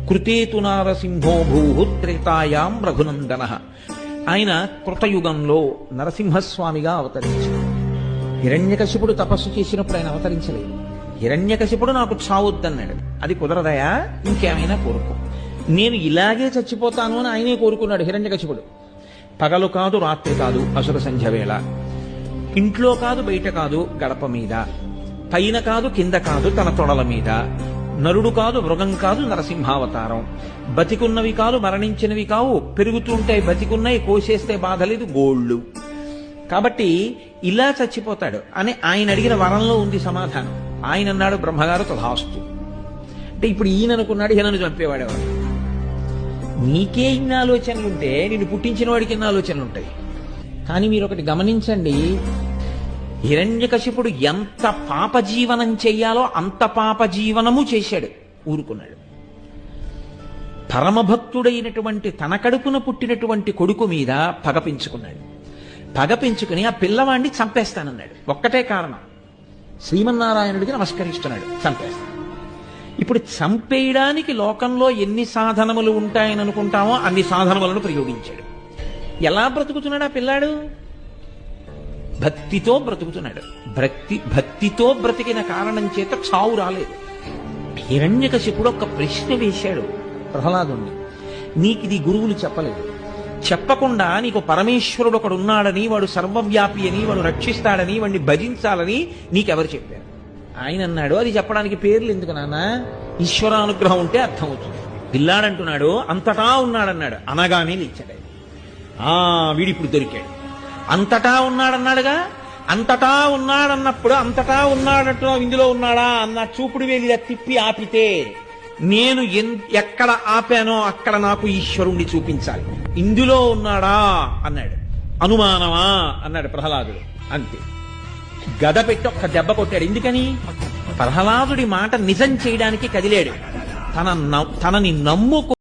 కృతేతు నారసింహో భూ త్రేతాయాం రఘునందన. ఆయన కృతయుగంలో నరసింహస్వామిగా అవతరించాడు. హిరణ్యకశిపుడు తపస్సు చేసినప్పుడు ఆయన అవతరించలేదు. హిరణ్యకశిపుడు నాకు చావొద్దన్నాడు. అది కుదరదయా, ఇంకేమైనా కోరుకో. నేను ఇలాగే చచ్చిపోతాను అని ఆయనే కోరుకున్నాడు హిరణ్యకశిపుడు. పగలు కాదు రాత్రి కాదు అసుర సంధ్య వేళ, ఇంట్లో కాదు బయట కాదు గడప మీద, పైన కాదు కింద కాదు తన తొడల మీద, నరుడు కాదు మృగం కాదు నరసింహావతారం, బతికున్నవి కాదు మరణించినవి కావు, పెరుగుతుంటే బతికున్నాయి కోసేస్తే బాధలేదు గోళ్ళు. కాబట్టి ఇలా చచ్చిపోతాడు అని ఆయన అడిగిన వరంలో ఉంది సమాధానం. ఆయన అన్నాడు బ్రహ్మగారు తథాస్తు. అంటే ఇప్పుడు ఈయన అనుకున్నాడు ఈయనను చంపేవాడెవరు. నీకే ఇన్ని ఆలోచనలుంటే నిన్ను పుట్టించిన వాడికి ఇన్ని ఆలోచనలుంటాయి. కానీ మీరు ఒకటి గమనించండి, హిరణ్యకశిపుడు ఎంత పాపజీవనం చెయ్యాలో అంత పాపజీవనము చేశాడు, ఊరుకున్నాడు. పరమభక్తుడైనటువంటి తన కడుపున పుట్టినటువంటి కొడుకు మీద పగ పెంచుకున్నాడు. పగ పెంచుకుని ఆ పిల్లవాడిని చంపేస్తానన్నాడు. ఒక్కటే కారణం, శ్రీమన్నారాయణుడికి నమస్కరిస్తున్నాడు, చంపేస్తాను. ఇప్పుడు చంపేయడానికి లోకంలో ఎన్ని సాధనములు ఉంటాయని అనుకుంటామో అన్ని సాధనములను ప్రయోగించాడు. ఎలా బ్రతుకుతున్నాడు ఆ పిల్లాడు? భక్తితో బ్రతుకుతున్నాడు. భక్తితో బ్రతికిన కారణం చేత చావు రాలేదు. హిరణ్యకశిపుడు ఒక ప్రశ్న వేశాడు ప్రహ్లాదుణ్ణి. నీకిది గురువులు చెప్పలేదు. చెప్పకుండా నీకు పరమేశ్వరుడు ఒకడు ఉన్నాడని, వాడు సర్వవ్యాపి అని, వాడు రక్షిస్తాడని, వాడిని భజించాలని నీకెవరు చెప్పారు? ఆయన అన్నాడు, అది చెప్పడానికి పేర్లు ఎందుకు నాన్న, ఈశ్వరానుగ్రహం ఉంటే అర్థమవుతుంది. పిల్లాడంటున్నాడు అంతటా ఉన్నాడన్నాడు, అనగానే లేచాడు. వీడిప్పుడు దొరికాడు. అంతటా ఉన్నాడన్నాడుగా, అంతటా ఉన్నాడన్నప్పుడు అంతటా ఉన్నాడంటున్నావు, ఇందులో ఉన్నాడా అన్న చూపుడు వేలిలా తిప్పి ఆపితే నేను ఎక్కడ ఆపానో అక్కడ నాకు ఈశ్వరుణ్ణి చూపించాలి. ఇందులో ఉన్నాడా అన్నాడు. అనుమానమా అన్నాడు ప్రహ్లాదుడు. అంతే, గద పెట్టి ఒక్క దెబ్బ కొట్టాడు. ఎందుకని? ప్రహ్లాదుడి మాట నిజం చేయడానికి కదిలాడు. తనని నమ్ముకు